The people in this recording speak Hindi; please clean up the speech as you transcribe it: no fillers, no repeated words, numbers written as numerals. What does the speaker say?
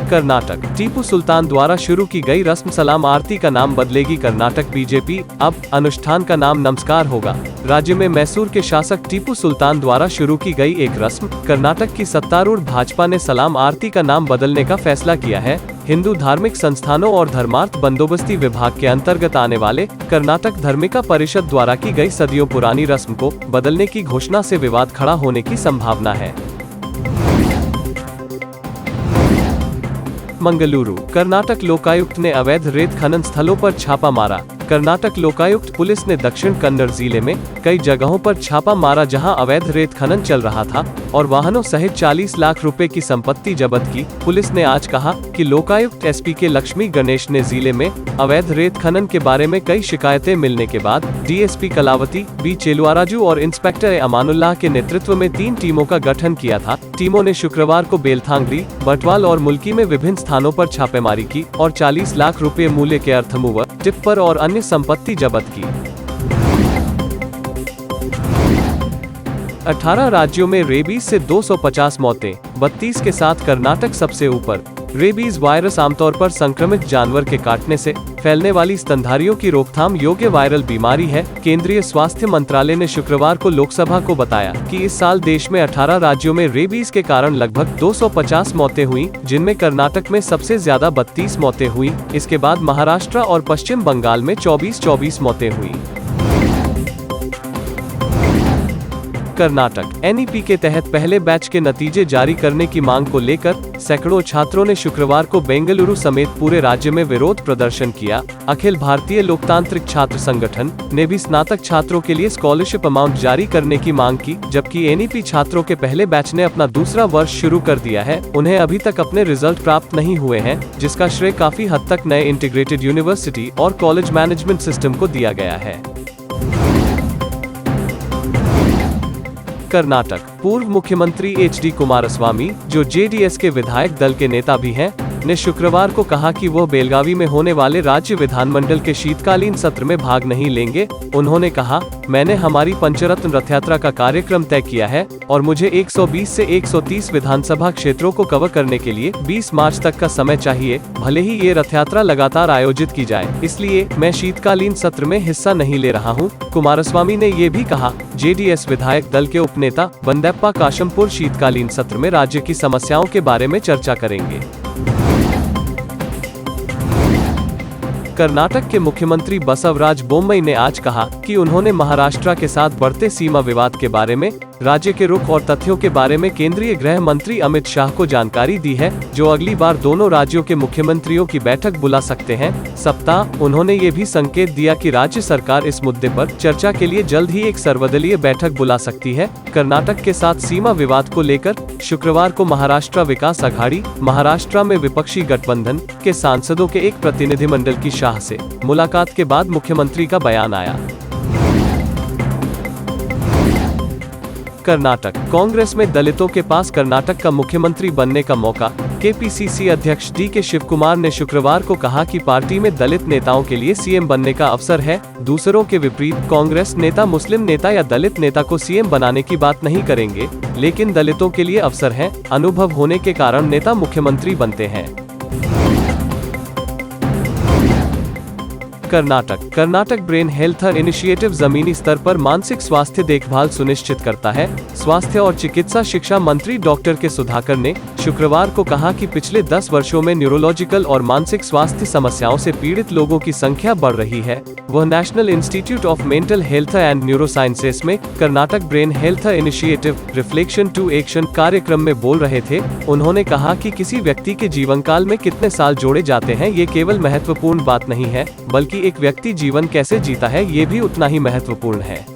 कर्नाटक टीपू सुल्तान द्वारा शुरू की गई रस्म सलाम आरती का नाम बदलेगी कर्नाटक बीजेपी, अब अनुष्ठान का नाम नमस्कार होगा। राज्य में मैसूर के शासक टीपू सुल्तान द्वारा शुरू की गई एक रस्म कर्नाटक की सत्तारूढ़ भाजपा ने सलाम आरती का नाम बदलने का फैसला किया है। हिंदू धार्मिक संस्थानों और धर्मार्थ बंदोबस्ती विभाग के अंतर्गत आने वाले कर्नाटक धर्मिका परिषद द्वारा की गई सदियों पुरानी रस्म को बदलने की घोषणा से विवाद खड़ा होने की संभावना है। मंगलुरु कर्नाटक लोकायुक्त ने अवैध रेत खनन स्थलों पर छापा मारा। कर्नाटक लोकायुक्त पुलिस ने दक्षिण कन्नड़ जिले में कई जगहों पर छापा मारा जहां अवैध रेत खनन चल रहा था और वाहनों सहित 40 लाख रुपए की संपत्ति जब्त की। पुलिस ने आज कहा कि लोकायुक्त एसपी के लक्ष्मी गणेश ने जिले में अवैध रेत खनन के बारे में कई शिकायतें मिलने के बाद डीएसपी कलावती बी चेलुआराजू और इंस्पेक्टर अमानुल्लाह के नेतृत्व में 3 टीमों का गठन किया था। टीमों ने शुक्रवार को बेलथांगड़ी, बटवाल और मुल्की में विभिन्न स्थानों पर छापेमारी की और 40 लाख रुपए मूल्य के अर्थमूवर, टिप्पर और अन्य संपत्ति जब्त की। 18 राज्यों में रेबीज से 250 मौतें, 32 के साथ कर्नाटक सबसे ऊपर। रेबीज वायरस आमतौर पर संक्रमित जानवर के काटने से फैलने वाली स्तनधारियों की रोकथाम योग्य वायरल बीमारी है। केंद्रीय स्वास्थ्य मंत्रालय ने शुक्रवार को लोकसभा को बताया कि इस साल देश में 18 राज्यों में रेबीज के कारण लगभग 250 मौतें हुई, जिनमें कर्नाटक में सबसे ज्यादा 32 मौतें हुई। इसके बाद महाराष्ट्र और पश्चिम बंगाल में 24 मौतें हुई। कर्नाटक एनईपी के तहत पहले बैच के नतीजे जारी करने की मांग को लेकर सैकड़ों छात्रों ने शुक्रवार को बेंगलुरु समेत पूरे राज्य में विरोध प्रदर्शन किया। अखिल भारतीय लोकतांत्रिक छात्र संगठन ने भी स्नातक छात्रों के लिए स्कॉलरशिप अमाउंट जारी करने की मांग की, जबकि एनईपी छात्रों के पहले बैच ने अपना दूसरा वर्ष शुरू कर दिया है। उन्हें अभी तक अपने रिजल्ट प्राप्त नहीं हुए हैं, जिसका श्रेय काफी हद तक नए इंटीग्रेटेड यूनिवर्सिटी और कॉलेज मैनेजमेंट सिस्टम को दिया गया है। कर्नाटक पूर्व मुख्यमंत्री एचडी कुमारस्वामी, जो जेडीएस के विधायक दल के नेता भी हैं, ने शुक्रवार को कहा कि वह बेलगावी में होने वाले राज्य विधानमंडल के शीतकालीन सत्र में भाग नहीं लेंगे। उन्होंने कहा, मैंने हमारी पंचरत्न रथ यात्रा का कार्यक्रम तय किया है और मुझे 120 से 130 विधानसभा क्षेत्रों को कवर करने के लिए 20 मार्च तक का समय चाहिए, भले ही ये रथ यात्रा लगातार आयोजित की जाए, इसलिए मैं शीतकालीन सत्र में हिस्सा नहीं ले रहा हूँ। कुमारस्वामी ने ये भी कहा, जेडीएस विधायक दल के उपनेता बंदेप्पा काशमपुर शीतकालीन सत्र में राज्य की समस्याओं के बारे में चर्चा करेंगे। कर्नाटक के मुख्यमंत्री बसवराज बोम्मई ने आज कहा कि उन्होंने महाराष्ट्र के साथ बढ़ते सीमा विवाद के बारे में राज्य के रुख और तथ्यों के बारे में केंद्रीय गृह मंत्री अमित शाह को जानकारी दी है, जो अगली बार दोनों राज्यों के मुख्यमंत्रियों की बैठक बुला सकते हैं। सप्ताह उन्होंने ये भी संकेत दिया कि राज्य सरकार इस मुद्दे पर चर्चा के लिए जल्द ही एक सर्वदलीय बैठक बुला सकती है। कर्नाटक के साथ सीमा विवाद को लेकर शुक्रवार को महाराष्ट्र विकास अघाड़ी, महाराष्ट्र में विपक्षी गठबंधन के सांसदों के एक प्रतिनिधिमंडल की शाह से मुलाकात के बाद मुख्यमंत्री का बयान आया। कर्नाटक कांग्रेस में दलितों के पास कर्नाटक का मुख्यमंत्री बनने का मौका। केपीसीसी अध्यक्ष डीके शिवकुमार ने शुक्रवार को कहा कि पार्टी में दलित नेताओं के लिए सीएम बनने का अवसर है। दूसरों के विपरीत कांग्रेस नेता मुस्लिम नेता या दलित नेता को सीएम बनाने की बात नहीं करेंगे, लेकिन दलितों के लिए अवसर है। अनुभव होने के कारण नेता मुख्यमंत्री बनते हैं। कर्नाटक ब्रेन हेल्थ इनिशिएटिव जमीनी स्तर पर मानसिक स्वास्थ्य देखभाल सुनिश्चित करता है। स्वास्थ्य और चिकित्सा शिक्षा मंत्री डॉक्टर के सुधाकर ने शुक्रवार को कहा कि पिछले 10 वर्षों में न्यूरोलॉजिकल और मानसिक स्वास्थ्य समस्याओं से पीड़ित लोगों की संख्या बढ़ रही है। वह National Institute of Mental Health and Neurosciences में Karnataka brain health initiative reflection to action कार्यक्रम में बोल रहे थे। उन्होंने कहा कि किसी व्यक्ति के जीवन काल में कितने साल जोड़े जाते हैं, ये केवल महत्वपूर्ण बात नहीं है, बल्कि एक व्यक्ति जीवन कैसे जीता है ये भी उतना ही महत्वपूर्ण है।